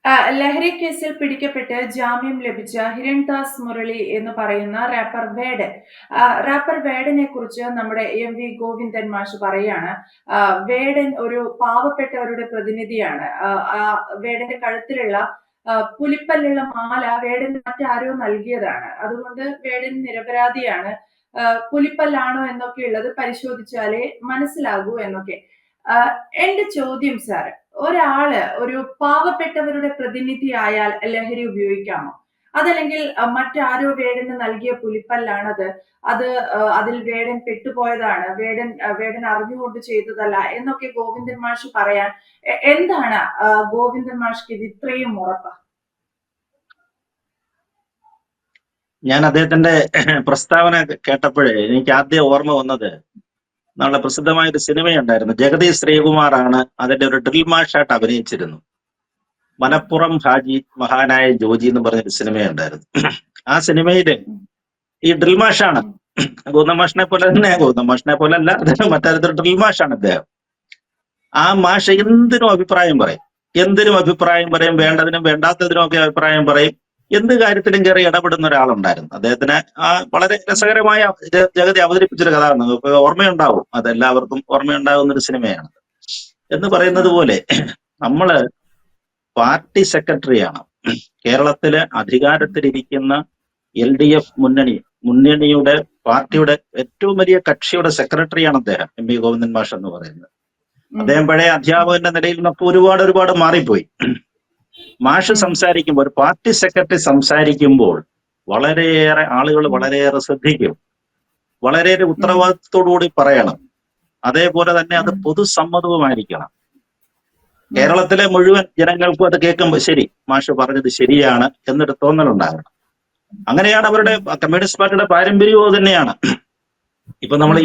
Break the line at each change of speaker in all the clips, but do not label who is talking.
ലഹരി കേസിൽ പിടിക്കപ്പെട്ട് ജാമ്യം ലഭിച്ച ഹിരൺദാസ് മുരളി എന്ന് പറയുന്ന റാപ്പർ വേടനെ കുറിച്ച് നമ്മുടെ എം.വി. ഗോവിന്ദൻ മാഷ് പറയാണ്. വേടൻ ഒരു പാവപ്പെട്ടവരുടെ പ്രതിനിധിയാണ്. വേടന്റെ കഴുത്തിലുള്ള പുലിപ്പല്ലുള്ള മാല വേടൻ മറ്റാരോ നൽകിയതാണ്. അതുകൊണ്ട് വേടൻ നിരപരാധിയാണ്. പുലിപ്പല്ലാണോ എന്നൊക്കെ ഉള്ളത് പരിശോധിച്ചാലേ മനസ്സിലാകൂ എന്നൊക്കെ. എന്റെ ചോദ്യം സാർ, ഒരു പാവപ്പെട്ടവരുടെ പ്രതിനിധിയായാൽ ലഹരി ഉപയോഗിക്കാമോ? അതല്ലെങ്കിൽ മറ്റാരോ വേടന് നൽകിയ പുലിപ്പല്ലാണത്. അതിൽ വേടൻ പെട്ടുപോയതാണ്. വേടൻ അറിഞ്ഞുകൊണ്ട് ചെയ്തതല്ല എന്നൊക്കെ ഗോവിന്ദൻ മാഷ് പറയാൻ എന്താണ് ഗോവിന്ദൻ മാഷ്ക്ക് ഇത് ഇത്രയും ഉറപ്പ്?
ഞാൻ അദ്ദേഹത്തിന്റെ പ്രസ്താവന കേട്ടപ്പോഴേ എനിക്ക് ആദ്യം ഓർമ്മ വന്നത് നല്ല പ്രസിദ്ധമായ ഒരു സിനിമയുണ്ടായിരുന്നു. ജഗതി ശ്രീകുമാറാണ് അതിന്റെ ഒരു ഡ്രിൽ മാഷായിട്ട് അഭിനയിച്ചിരുന്നു. മലപ്പുറം ഹാജി മഹാനായ ജോജി എന്ന് പറഞ്ഞൊരു സിനിമയുണ്ടായിരുന്നു. ആ സിനിമയില് ഈ ഡ്രിൽ മാഷാണ്. ഗോവിന്ദ മാഷിനെ പോലെ തന്നെ, ഗോവിന്ദ മാഷിനെ പോലെ അല്ല, അദ്ദേഹം മറ്റൊരു ഡ്രിൽ മാഷാണ് അദ്ദേഹം. ആ മാഷ് എന്തിനും അഭിപ്രായം പറയും, വേണ്ടതിനും വേണ്ടാത്തതിനും ഒക്കെ അഭിപ്രായം പറയും. എന്ത് കാര്യത്തിലും കയറി ഇടപെടുന്ന ഒരാളുണ്ടായിരുന്നു. അദ്ദേഹത്തിന് വളരെ രസകരമായ ജഗതി അവതരിപ്പിച്ചൊരു കഥയാണ്. ഓർമ്മയുണ്ടാവും, അതെല്ലാവർക്കും ഓർമ്മയുണ്ടാകുന്ന ഒരു സിനിമയാണ്. എന്ന് പറയുന്നത് പോലെ നമ്മള് പാർട്ടി സെക്രട്ടറിയാണ്. കേരളത്തിലെ അധികാരത്തിലിരിക്കുന്ന LDF മുന്നണിയുടെ പാർട്ടിയുടെ ഏറ്റവും വലിയ കക്ഷിയുടെ സെക്രട്ടറിയാണ് അദ്ദേഹം, എം.വി. ഗോവിന്ദൻ മാഷ് എന്ന് പറയുന്നത്. അദ്ദേഹം പഴയ അധ്യാപകന്റെ നിലയിൽ നിന്നൊക്കെ ഒരുപാട് മാറിപ്പോയി. മാഷ് സംസാരിക്കുമ്പോൾ, ഒരു പാർട്ടി സെക്രട്ടറി സംസാരിക്കുമ്പോൾ വളരെയേറെ ആളുകൾ വളരെയേറെ ശ്രദ്ധിക്കും. വളരെയേറെ ഉത്തരവാദിത്തത്തോടുകൂടി പറയണം. അതേപോലെ തന്നെ അത് പൊതുസമ്മതവുമായിരിക്കണം. കേരളത്തിലെ മുഴുവൻ ജനങ്ങൾക്കും അത് കേൾക്കുമ്പോൾ ശരി, മാഷ് പറഞ്ഞത് ശരിയാണ് എന്നൊരു തോന്നലുണ്ടാകണം. അങ്ങനെയാണ് അവരുടെ കമ്മ്യൂണിസ്റ്റ് പാർട്ടിയുടെ പാരമ്പര്യവും തന്നെയാണ്. ഇപ്പൊ നമ്മൾ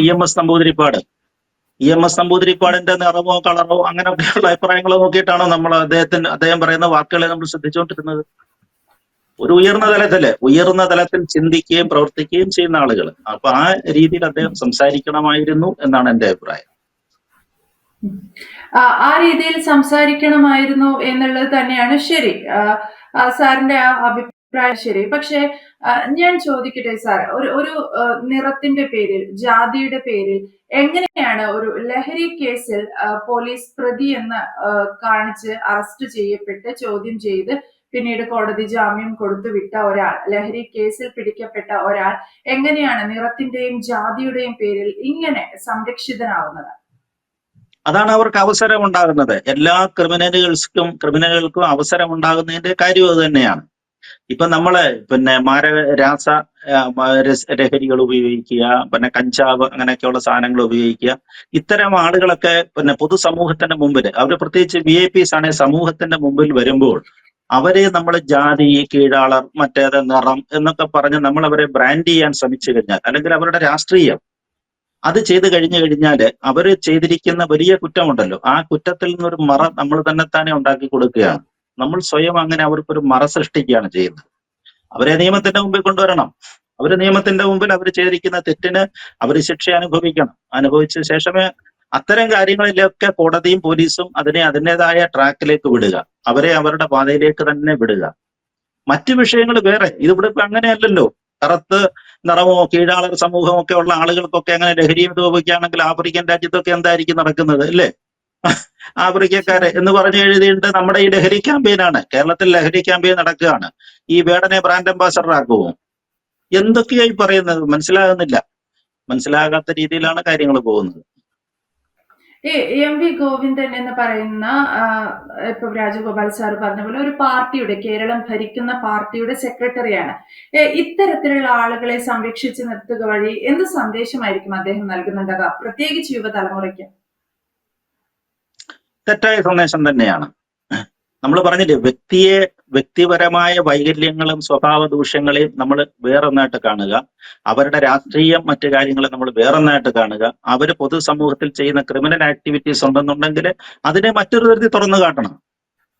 EMS നമ്പൂതിരിപ്പാടിന്റെ നിറമോ കളറോ അങ്ങനെയൊക്കെയുള്ള അഭിപ്രായങ്ങളോ നോക്കിയിട്ടാണോ നമ്മൾ അദ്ദേഹം പറയുന്ന വാക്കുകളെ നമ്മൾ ശ്രദ്ധിച്ചുകൊണ്ടിരുന്നത്? ഒരു ഉയർന്ന തലത്തിൽ ചിന്തിക്കുകയും പ്രവർത്തിക്കുകയും ചെയ്യുന്ന ആളുകൾ. അപ്പൊ ആ രീതിയിൽ അദ്ദേഹം സംസാരിക്കണമായിരുന്നു എന്നാണ് എന്റെ അഭിപ്രായം.
ആ രീതിയിൽ സംസാരിക്കണമായിരുന്നു എന്നുള്ളത് തന്നെയാണ് ശരി. സാറിന്റെ ആ അഭിപ്രായം ശരി. പക്ഷെ ഞാൻ ചോദിക്കട്ടെ സാർ, ഒരു നിറത്തിന്റെ പേരിൽ, ജാതിയുടെ പേരിൽ എങ്ങനെയാണ് ഒരു ലഹരി കേസിൽ പോലീസ് പ്രതി എന്ന് കാണിച്ച് അറസ്റ്റ് ചെയ്യപ്പെട്ട് ചോദ്യം ചെയ്ത് പിന്നീട് കോടതി ജാമ്യം കൊടുത്തു വിട്ട ഒരാൾ, ലഹരി കേസിൽ പിടിക്കപ്പെട്ട ഒരാൾ എങ്ങനെയാണ് നിറത്തിന്റെയും ജാതിയുടെയും പേരിൽ ഇങ്ങനെ സംരക്ഷിതനാവുന്നത്?
അതാണ് അവർക്ക് അവസരം ഉണ്ടാകുന്നത്. എല്ലാ ക്രിമിനലുകൾക്കും അവസരം ഉണ്ടാകുന്നതിന്റെ കാര്യം അത് തന്നെയാണ്. ഇപ്പൊ നമ്മള് ലഹരികൾ ഉപയോഗിക്കുക, കഞ്ചാവ് അങ്ങനെയൊക്കെയുള്ള സാധനങ്ങൾ ഉപയോഗിക്കുക, ഇത്തരം ആളുകളൊക്കെ പൊതുസമൂഹത്തിന്റെ മുമ്പിൽ, അവര് പ്രത്യേകിച്ച് VIPs ആണ് സമൂഹത്തിന്റെ മുമ്പിൽ വരുമ്പോൾ അവരെ നമ്മൾ ജാതി, കീഴാളർ, മറ്റേത് നിറം എന്നൊക്കെ പറഞ്ഞ് നമ്മൾ അവരെ ബ്രാൻഡ് ചെയ്യാൻ ശ്രമിച്ചു കഴിഞ്ഞാൽ, അല്ലെങ്കിൽ അവരുടെ രാഷ്ട്രീയം അത് ചെയ്തു കഴിഞ്ഞാൽ അവര് ചെയ്തിരിക്കുന്ന വലിയ കുറ്റമുണ്ടല്ലോ, ആ കുറ്റത്തിൽ നിന്നൊരു മറ നമ്മൾ തന്നെ ഉണ്ടാക്കി കൊടുക്കുകയാണ്. നമ്മൾ സ്വയം അങ്ങനെ അവർക്കൊരു മറ സൃഷ്ടിക്കുകയാണ് ചെയ്യുന്നത്. അവരെ നിയമത്തിന്റെ മുമ്പിൽ കൊണ്ടുവരണം. നിയമത്തിന്റെ മുമ്പിൽ അവർ ചെയ്തിരിക്കുന്ന തെറ്റിന് അവർ ശിക്ഷ അനുഭവിച്ച ശേഷമേ അത്തരം കാര്യങ്ങളിലൊക്കെ കോടതിയും പോലീസും അതിൻ്റെതായ ട്രാക്കിലേക്ക് വിടുക, അവരെ അവരുടെ പാതയിലേക്ക് തന്നെ വിടുക. മറ്റു വിഷയങ്ങൾ വേറെ. ഇതിവിടെ ഇപ്പൊ അങ്ങനെയല്ലല്ലോ. കറുത്ത് നിറമോ കീഴാളർ സമൂഹമോ ഒക്കെ ഉള്ള ആളുകൾക്കൊക്കെ അങ്ങനെ ലഹരി ഉപയോഗിക്കുകയാണെങ്കിൽ ആഫ്രിക്കൻ രാജ്യത്തൊക്കെ എന്തായിരിക്കും നടക്കുന്നത്, അല്ലേ? ആഫ്രിക്കക്കാരെ എന്ന് പറഞ്ഞ് എഴുതിയിട്ട് നമ്മുടെ ഈ ലഹരി ക്യാമ്പയിനാണ്. കേരളത്തിൽ ലഹരി ക്യാമ്പയിൻ നടക്കുകയാണ്. ഈ വേടനെ ബ്രാൻഡ് അംബാസഡർ ആക്കുമോ? എന്തൊക്കെയായി പറയുന്നത് മനസ്സിലാകാത്ത രീതിയിലാണ് കാര്യങ്ങൾ പോകുന്നത്.
എം.വി. ഗോവിന്ദൻ എന്ന് പറയുന്ന, ഇപ്പൊ രാജഗോപാൽ സാർ പറഞ്ഞ പോലെ ഒരു പാർട്ടിയുടെ, കേരളം ഭരിക്കുന്ന പാർട്ടിയുടെ സെക്രട്ടറിയാണ്. ഇത്തരത്തിലുള്ള ആളുകളെ സംരക്ഷിച്ചു നിർത്തുക വഴി എന്ത് സന്ദേശമായിരിക്കും അദ്ദേഹം നൽകുന്നുണ്ടാകുക, പ്രത്യേകിച്ച് യുവതലമുറയ്ക്ക്?
തെറ്റായ സന്ദേശം തന്നെയാണ്. നമ്മൾ പറഞ്ഞില്ലേ, വ്യക്തിപരമായ വൈകല്യങ്ങളും സ്വഭാവ ദൂഷ്യങ്ങളെയും നമ്മൾ വേറൊന്നായിട്ട് കാണുക, അവരുടെ രാഷ്ട്രീയം മറ്റു കാര്യങ്ങളെ നമ്മൾ വേറൊന്നായിട്ട് കാണുക, അവര് പൊതുസമൂഹത്തിൽ ചെയ്യുന്ന ക്രിമിനൽ ആക്ടിവിറ്റീസ് ഉണ്ടെന്നുണ്ടെങ്കിൽ അതിനെ മറ്റൊരു തരത്തിൽ തുറന്നു കാട്ടണം.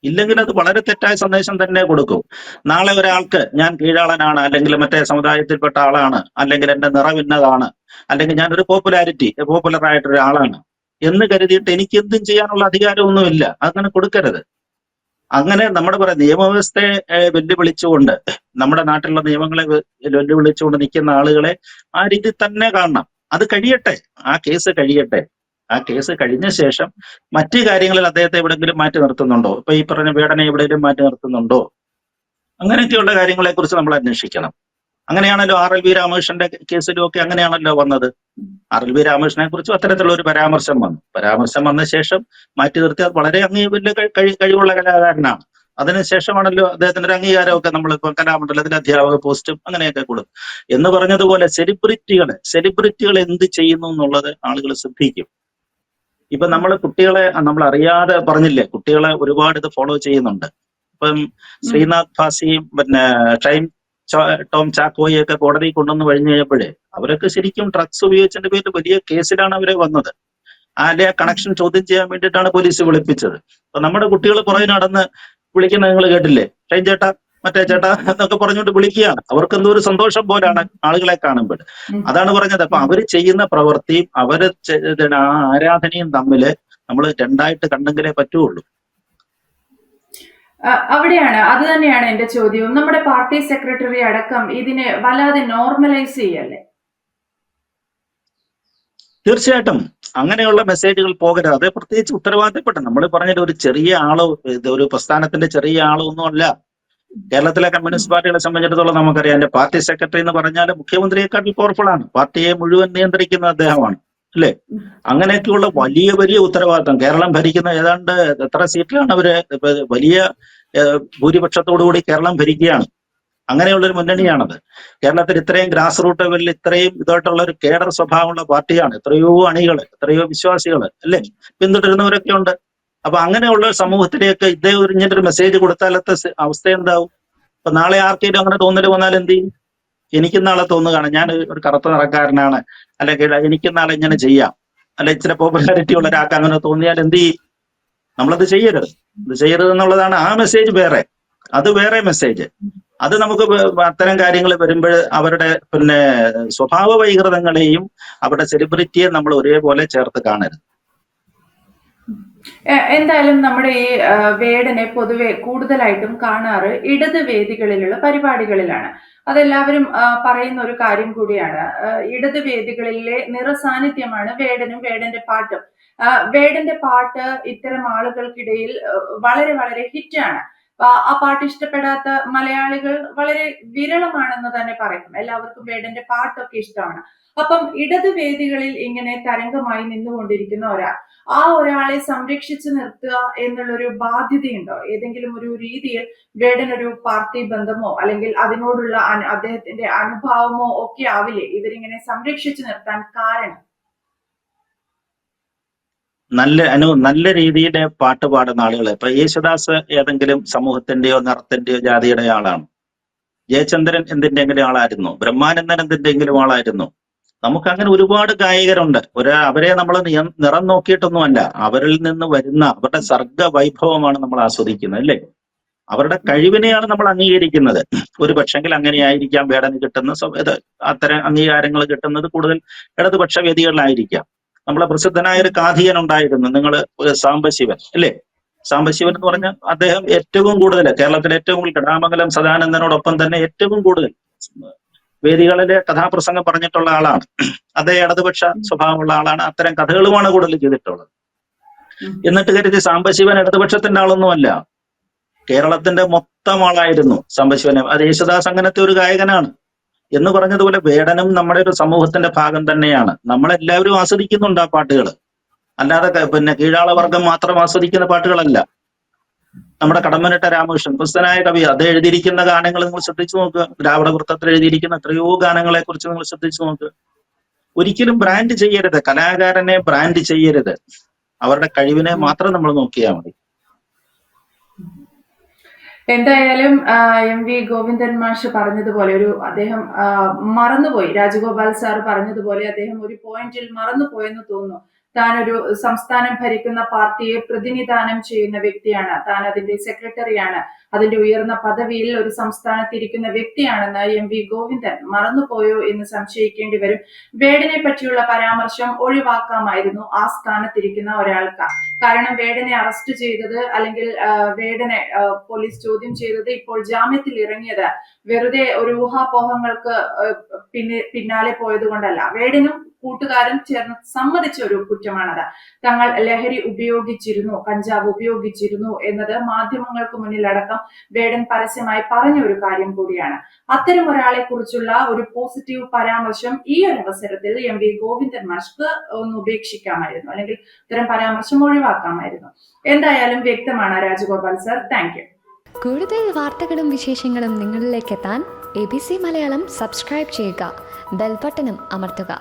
ഇല്ലെങ്കിൽ അത് വളരെ തെറ്റായ സന്ദേശം തന്നെ കൊടുക്കും. നാളെ ഒരാൾക്ക് ഞാൻ കീഴാളനാണ്, അല്ലെങ്കിൽ മറ്റേ സമുദായത്തിൽപ്പെട്ട ആളാണ്, അല്ലെങ്കിൽ എന്റെ നിറം ഇന്നതാണ്, അല്ലെങ്കിൽ ഞാനൊരു പോപ്പുലറായിട്ടൊരാളാണ് എന്ന് കരുതിയിട്ട് എനിക്ക് എന്തും ചെയ്യാനുള്ള അധികാരമൊന്നുമില്ല. അങ്ങനെ കൊടുക്കരുത്. അങ്ങനെ നമ്മുടെ പറയാം നിയമവ്യവസ്ഥയെ വെല്ലുവിളിച്ചുകൊണ്ട് നമ്മുടെ നാട്ടിലുള്ള നിയമങ്ങളെ വെല്ലുവിളിച്ചുകൊണ്ട് നിൽക്കുന്ന ആളുകളെ ആ രീതി തന്നെ കാണണം. അത് കഴിയട്ടെ, ആ കേസ് കഴിയട്ടെ. ആ കേസ് കഴിഞ്ഞ ശേഷം മറ്റു കാര്യങ്ങളിൽ അദ്ദേഹത്തെ എവിടെയെങ്കിലും മാറ്റി നിർത്തുന്നുണ്ടോ? ഇപ്പൊ ഈ പറഞ്ഞ വേടനെ എവിടെയെങ്കിലും മാറ്റി നിർത്തുന്നുണ്ടോ? അങ്ങനെയൊക്കെയുള്ള കാര്യങ്ങളെ കുറിച്ച് നമ്മൾ അന്വേഷിക്കണം. അങ്ങനെയാണല്ലോ RLV രാമകൃഷ്ണന്റെ കേസിലും ഒക്കെ അങ്ങനെയാണല്ലോ വന്നത്. RLV രാമകൃഷ്ണനെ കുറിച്ചും അത്തരത്തിലുള്ള ഒരു പരാമർശം വന്നു. പരാമർശം വന്ന ശേഷം മാറ്റി നിർത്തി അത് വളരെ വലിയ കഴിവുള്ള കലാകാരനാണ്. അതിനുശേഷമാണല്ലോ അദ്ദേഹത്തിന്റെ ഒരു അംഗീകാരമൊക്കെ നമ്മളിപ്പോൾ കലാമണ്ഡലത്തിൽ അധ്യാപക പോസ്റ്റും അങ്ങനെയൊക്കെ കൊടുക്കും. എന്ന് പറഞ്ഞതുപോലെ സെലിബ്രിറ്റികൾ എന്ത് ചെയ്യുന്നു എന്നുള്ളത് ആളുകൾ ശ്രദ്ധിക്കും. ഇപ്പൊ നമ്മൾ കുട്ടികളെ നമ്മൾ അറിയാതെ പറഞ്ഞില്ലേ, കുട്ടികളെ ഒരുപാട് ഇത് ഫോളോ ചെയ്യുന്നുണ്ട്. ഇപ്പം ശ്രീനാഥ് ഭാസിയും പിന്നെ ടോം ചാക്കോയും ഒക്കെ കോടതി കൊണ്ടുവന്ന് കഴിഞ്ഞു കഴിഞ്ഞപ്പോഴേ അവരൊക്കെ ശരിക്കും ഡ്രഗ്സ് ഉപയോഗിച്ചതിന്റെ പേരിൽ വലിയ കേസിലാണ് അവരെ വന്നത്. ആ കണക്ഷൻ ചോദ്യം ചെയ്യാൻ വേണ്ടിയിട്ടാണ് പോലീസ് വിളിപ്പിച്ചത്. അപ്പൊ നമ്മുടെ കുട്ടികൾ പുറകെ നടന്ന് വിളിക്കുന്നത് നിങ്ങൾ കേട്ടില്ലേ, ഷൈൻ ചേട്ടാ, മറ്റേ ചേട്ടാ എന്നൊക്കെ പറഞ്ഞുകൊണ്ട് വിളിക്കുകയാണ്. അവർക്ക് എന്തോ ഒരു സന്തോഷം പോലാണ് ആളുകളെ കാണുമ്പോൾ. അതാണ് പറഞ്ഞത്. അപ്പൊ അവര് ചെയ്യുന്ന പ്രവൃത്തിയും അവര് ആ ആരാധനയും തമ്മില് നമ്മൾ രണ്ടായിട്ട് കണ്ടെങ്കിലേ പറ്റുള്ളൂ.
അവിടെയാണ്, അത് തന്നെയാണ് എന്റെ ചോദ്യവും. നമ്മുടെ പാർട്ടി സെക്രട്ടറി അടക്കം ഇതിനെ വല്ലാതെ നോർമലൈസ് ചെയ്യല്ലേ?
തീർച്ചയായിട്ടും അങ്ങനെയുള്ള മെസ്സേജുകൾ പോകരുത്. അത് പ്രത്യേകിച്ച് ഉത്തരവാദിത്തപ്പെട്ട നമ്മൾ പറഞ്ഞത് ഒരു ചെറിയ ആളോ ഒരു പ്രസ്ഥാനത്തിന്റെ ചെറിയ ആളോ ഒന്നും അല്ല. കേരളത്തിലെ കമ്മ്യൂണിസ്റ്റ് പാർട്ടികളെ സംബന്ധിച്ചിടത്തോളം നമുക്കറിയാം, എന്റെ പാർട്ടി സെക്രട്ടറി എന്ന് പറഞ്ഞാൽ മുഖ്യമന്ത്രിയെക്കാട്ടിൽ പവർഫുൾ ആണ്. പാർട്ടിയെ മുഴുവൻ നിയന്ത്രിക്കുന്ന അദ്ദേഹമാണ്, അല്ലേ? അങ്ങനെയൊക്കെയുള്ള വലിയ വലിയ ഉത്തരവാദിത്തം. കേരളം ഭരിക്കുന്ന ഏതാണ്ട് എത്ര സീറ്റിലാണ് അവര് വലിയ ഭൂരിപക്ഷത്തോടുകൂടി കേരളം ഭരിക്കുകയാണ്. അങ്ങനെയുള്ളൊരു മുന്നണിയാണത്. കേരളത്തിൽ ഇത്രയും ഗ്രാസ് റൂട്ട് ലെവലിൽ ഇത്രയും ഇതായിട്ടുള്ള ഒരു കേഡർ സ്വഭാവമുള്ള പാർട്ടിയാണ്. എത്രയോ അണികൾ, എത്രയോ വിശ്വാസികൾ, അല്ലേ, പിന്തുടരുന്നവരൊക്കെ ഉണ്ട്. അപ്പൊ അങ്ങനെയുള്ള സമൂഹത്തിലേക്ക് ഇദ്ദേഹം ഇങ്ങനൊരു മെസ്സേജ് കൊടുത്താലത്തെ അവസ്ഥ എന്താവും? ഇപ്പൊ നാളെ ആർക്കെങ്കിലും അങ്ങനെ തോന്നല് വന്നാൽ എന്ത് ചെയ്യും? എനിക്കും നാളെ തോന്നുകയാണ് ഞാൻ ഒരു കറുത്ത നിറക്കാരനാണ്, അല്ലെങ്കിൽ എനിക്കും നാളെ ഇങ്ങനെ ചെയ്യാം, അല്ലെ ഇച്ചിരി പോപ്പുലാരിറ്റി ഉള്ള ഒരാൾക്ക് അങ്ങനെ തോന്നിയാൽ എന്ത് ചെയ്യും? നമ്മളത് ചെയ്യരുത്. ഇത് ചെയ്യരുത് എന്നുള്ളതാണ് ആ മെസ്സേജ്. വേറെ അത് വേറെ മെസ്സേജ്. അത് നമുക്ക് അത്തരം കാര്യങ്ങൾ വരുമ്പോൾ അവരുടെ പിന്നെ സ്വഭാവ വൈകൃതങ്ങളെയും അവരുടെ സെലിബ്രിറ്റിയെ നമ്മൾ ഒരേപോലെ ചേർത്ത് കാണരുത്.
എന്തായാലും നമ്മുടെ ഈ വേടനെ പൊതുവെ കൂടുതലായിട്ടും കാണാറ് ഇടത് വേദികളിലുള്ള പരിപാടികളിലാണ്. അതെല്ലാവരും പറയുന്ന ഒരു കാര്യം കൂടിയാണ്. ഇടത് വേദികളിലെ നിറസാന്നിധ്യമാണ് വേടനും വേടന്റെ പാട്ടും. വേടന്റെ പാട്ട് ഇത്തരം ആളുകൾക്കിടയിൽ വളരെ വളരെ ഹിറ്റാണ്. ആ പാട്ട് ഇഷ്ടപ്പെടാത്ത മലയാളികൾ വളരെ വിരളമാണെന്ന് തന്നെ പറയും. എല്ലാവർക്കും വേടന്റെ പാട്ടൊക്കെ ഇഷ്ടമാണ്. അപ്പം ഇടത് വേദികളിൽ ഇങ്ങനെ തരംഗമായി നിന്നുകൊണ്ടിരിക്കുന്ന ഒരാളെ സംരക്ഷിച്ചു നിർത്തുക എന്നുള്ളൊരു ബാധ്യതയുണ്ടോ? ഏതെങ്കിലും ഒരു രീതിയിൽ വേടനൊരു പാർട്ടി ബന്ധമോ അല്ലെങ്കിൽ അതിനോടുള്ള അദ്ദേഹത്തിന്റെ അനുഭാവമോ ഒക്കെ ആവില്ലേ ഇവരിങ്ങനെ സംരക്ഷിച്ചു നിർത്താൻ കാരണം?
നല്ല രീതിയിൽ പാട്ട് പാടുന്ന ആളുകൾ, ഇപ്പൊ യേശുദാസ് ഏതെങ്കിലും സമൂഹത്തിന്റെയോ നിറത്തിന്റെയോ ജാതിയുടെയോ ആളാണ്? ജയചന്ദ്രൻ എന്തിന്റെങ്കിലും ആളായിരുന്നു? ബ്രഹ്മാനന്ദൻ എന്തിന്റെങ്കിലും ആളായിരുന്നു? നമുക്ക് അങ്ങനെ ഒരുപാട് ഗായകരുണ്ട്. അവരെ നമ്മൾ നിറം നോക്കിയിട്ടൊന്നുമല്ല, അവരിൽ നിന്ന് വരുന്ന അവരുടെ സർഗ വൈഭവമാണ് നമ്മൾ ആസ്വദിക്കുന്നത്, അല്ലേ? അവരുടെ കഴിവിനെയാണ് നമ്മൾ അംഗീകരിക്കുന്നത്. ഒരു പക്ഷെങ്കിൽ അങ്ങനെയായിരിക്കാം വേടന് കിട്ടുന്ന അത്തരം അംഗീകാരങ്ങൾ കിട്ടുന്നത് കൂടുതൽ ഇടതുപക്ഷ വേദികളിലായിരിക്കാം. നമ്മളെ പ്രസിദ്ധനായ ഒരു കാഥികൻ ഉണ്ടായിരുന്നു, നിങ്ങൾ സാംബശിവൻ, അല്ലേ? സാംബശിവൻ എന്ന് പറഞ്ഞാൽ അദ്ദേഹം ഏറ്റവും കൂടുതൽ കേരളത്തിലെ ഏറ്റവും കൂടുതൽ കടാമംഗലം സദാനന്ദനോടൊപ്പം തന്നെ ഏറ്റവും കൂടുതൽ വേദികളിലെ കഥാപ്രസംഗം പറഞ്ഞിട്ടുള്ള ആളാണ്. അതേ ഇടതുപക്ഷ സ്വഭാവമുള്ള ആളാണ്. അത്തരം കഥകളുമാണ് കൂടുതൽ ചെയ്തിട്ടുള്ളത്. എന്നിട്ട് കരുതി സാംബശിവൻ ഇടതുപക്ഷത്തിന്റെ ആളൊന്നുമല്ല, കേരളത്തിന്റെ മൊത്തം ആളായിരുന്നു സാംബശിവൻ. അത് യേശുദാസ് അങ്ങനത്തെ ഒരു ഗായകനാണ്. എന്ന് പറഞ്ഞതുപോലെ വേടനും നമ്മുടെ ഒരു സമൂഹത്തിന്റെ ഭാഗം തന്നെയാണ്. നമ്മളെല്ലാവരും ആസ്വദിക്കുന്നുണ്ട് ആ പാട്ടുകൾ, അല്ലാതെ പിന്നെ കീഴാളവർഗം മാത്രം ആസ്വദിക്കുന്ന പാട്ടുകളല്ല. നമ്മുടെ കടമ്മനിട്ട രാമകൃഷ്ണൻ പ്രശസ്തനായ കവി, അത് എഴുതിയിരിക്കുന്ന ഗാനങ്ങൾ നിങ്ങൾ ശ്രദ്ധിച്ചു നോക്കുക. ദ്രാവിഡ വൃത്തത്തിൽ എഴുതിയിരിക്കുന്ന എത്രയോ ഗാനങ്ങളെ കുറിച്ച് നിങ്ങൾ ശ്രദ്ധിച്ചു നോക്കുക. ഒരിക്കലും ബ്രാൻഡ് ചെയ്യരുത്, കലാകാരനെ ബ്രാൻഡ് ചെയ്യരുത്. അവരുടെ കഴിവിനെ മാത്രം നമ്മൾ നോക്കിയാൽ മതി.
എന്തായാലും MV ഗോവിന്ദൻ മാഷ് പറഞ്ഞതുപോലെ അദ്ദേഹം മറന്നുപോയി, രാജഗോപാൽ സാർ പറഞ്ഞതുപോലെ അദ്ദേഹം ഒരു പോയിന്റിൽ മറന്നുപോയെന്ന് തോന്നുന്നു. താനൊരു സംസ്ഥാനം ഭരിക്കുന്ന പാർട്ടിയെ പ്രതിനിധാനം ചെയ്യുന്ന വ്യക്തിയാണ്, താൻ അതിന്റെ സെക്രട്ടറിയാണ്, അതിന്റെ ഉയർന്ന പദവിയിൽ ഒരു സംസ്ഥാനത്തിരിക്കുന്ന വ്യക്തിയാണെന്ന് എം വി ഗോവിന്ദൻ മറന്നുപോയോ എന്ന് സംശയിക്കേണ്ടി വരും. വേടനെ പറ്റിയുള്ള പരാമർശം ഒഴിവാക്കാമായിരുന്നു ആ സ്ഥാനത്തിരിക്കുന്ന ഒരാൾക്ക്. കാരണം വേടനെ അറസ്റ്റ് ചെയ്തത് അല്ലെങ്കിൽ വേടനെ പോലീസ് ചോദ്യം ചെയ്തത്, ഇപ്പോൾ ജാമ്യത്തിൽ ഇറങ്ങിയത് വെറുതെ ഒരു ഊഹാപോഹങ്ങൾക്ക് പിന്നാലെ പോയത് കൊണ്ടല്ല. വേടനും കൂട്ടുകാരും ചേർന്ന് സമ്മതിച്ച ഒരു കുറ്റമാണത്. തങ്ങൾ ലഹരി ഉപയോഗിച്ചിരുന്നു, കഞ്ചാവ് ഉപയോഗിച്ചിരുന്നു എന്നത് മാധ്യമങ്ങൾക്ക് മുന്നിലടക്കം വേടൻ പരസ്യമായി പറഞ്ഞ ഒരു കാര്യം കൂടിയാണ്. അത്തരം ഒരാളെ കുറിച്ചുള്ള ഒരു പോസിറ്റീവ് പരാമർശം ഈ ഒരു അവസരത്തിൽ എം വി ഗോവിന്ദൻ മാഷ്ക്ക് ഒന്ന് ഉപേക്ഷിക്കാമായിരുന്നു, അല്ലെങ്കിൽ ഇത്തരം പരാമർശം ഒഴിവാക്കാമായിരുന്നു. എന്തായാലും വ്യക്തമാണ് രാജഗോപാൽ സർ. Thank you.
കൂടുതൽ വാർത്തകളും വിശേഷങ്ങളും നിങ്ങളിലേക്ക് എത്താൻ ABC മലയാളം സബ്സ്ക്രൈബ് ചെയ്യുക, ബെൽ ബട്ടണും അമർത്തുക.